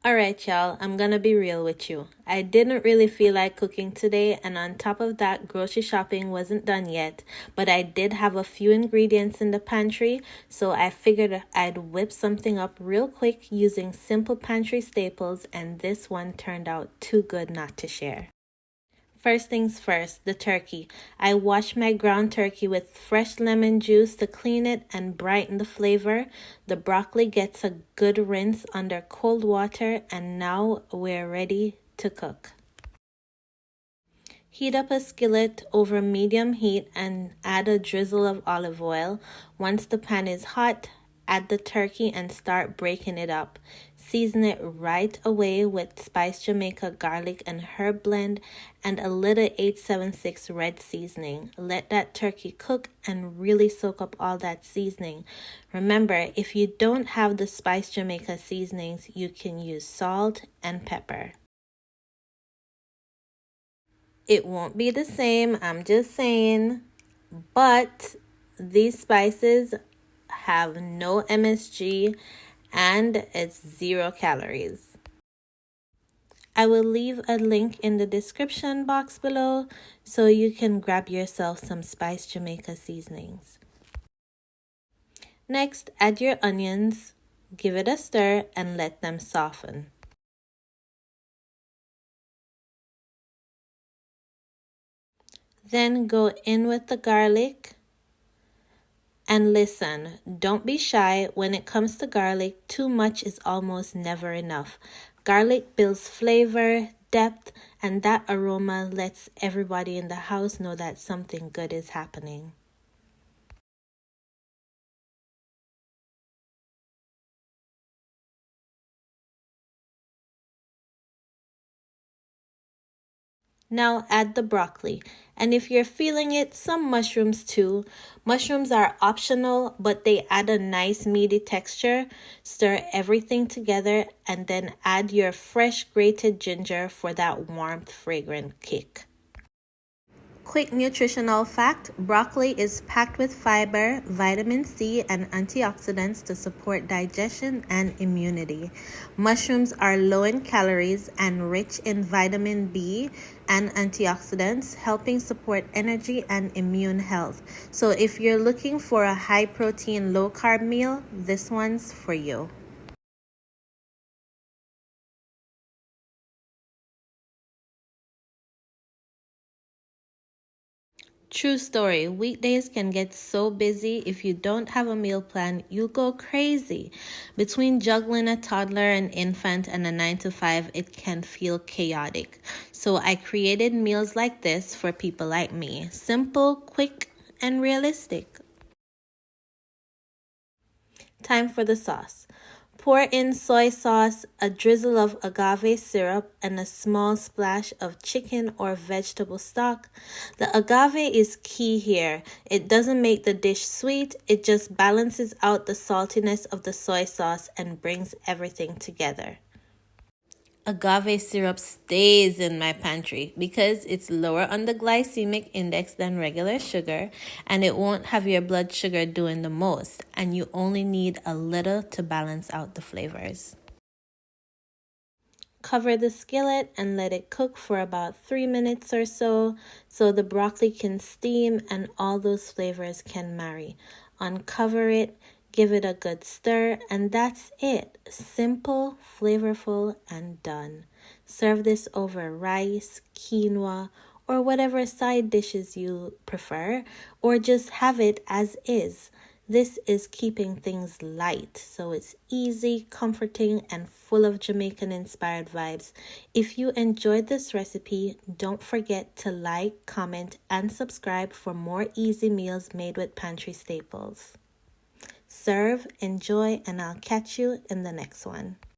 Alright, y'all, I'm gonna be real with you. I didn't really feel like cooking today, and on top of that, grocery shopping wasn't done yet, but I did have a few ingredients in the pantry, so I figured I'd whip something up real quick using simple pantry staples, and this one turned out too good not to share. First things first, the turkey. I washed my ground turkey with fresh lemon juice to clean it and brighten the flavor. The broccoli gets a good rinse under cold water, and now we're ready to cook. Heat up a skillet over medium heat and add a drizzle of olive oil. Once the pan is hot, add the turkey and start breaking it up. Season it right away with spiced Jamaica garlic and herb blend and a little 876 red seasoning. Let that turkey cook and really soak up all that seasoning. Remember, if you don't have the spiced Jamaica seasonings, you can use salt and pepper. It won't be the same, I'm just saying, but these spices have no MSG and it's 0 calories. I will leave a link in the description box below so you can grab yourself some spiced Jamaica seasonings. Next, add your onions, give it a stir, and let them soften. Then go in with the garlic. And listen, don't be shy. When it comes to garlic, too much is almost never enough. Garlic builds flavor, depth, and that aroma lets everybody in the house know that something good is happening. Now add the broccoli, and if you're feeling it, some mushrooms too. Mushrooms are optional, but they add a nice meaty texture. Stir everything together and then add your fresh grated ginger for that warmth, fragrant kick. Quick nutritional fact, broccoli is packed with fiber, vitamin C, and antioxidants to support digestion and immunity. Mushrooms are low in calories and rich in vitamin B and antioxidants, helping support energy and immune health. So if you're looking for a high protein, low carb meal, this one's for you. True story. Weekdays can get so busy. If you don't have a meal plan, you'll go crazy. Between juggling a toddler, an infant, and a 9 to 5, it can feel chaotic. So I created meals like this for people like me. Simple, quick, and realistic. Time for the sauce. Pour in soy sauce, a drizzle of agave syrup, and a small splash of chicken or vegetable stock. The agave is key here. It doesn't make the dish sweet, it just balances out the saltiness of the soy sauce and brings everything together. Agave syrup stays in my pantry because it's lower on the glycemic index than regular sugar, and it won't have your blood sugar doing the most, and you only need a little to balance out the flavors. Cover the skillet and let it cook for about 3 minutes or so the broccoli can steam and all those flavors can marry. Uncover it, give it a good stir, and that's it. Simple, flavorful, and done. Serve this over rice, quinoa, or whatever side dishes you prefer, or just have it as is. This is keeping things light, so it's easy, comforting, and full of Jamaican-inspired vibes. If you enjoyed this recipe, don't forget to like, comment, and subscribe for more easy meals made with pantry staples. Serve, enjoy, and I'll catch you in the next one.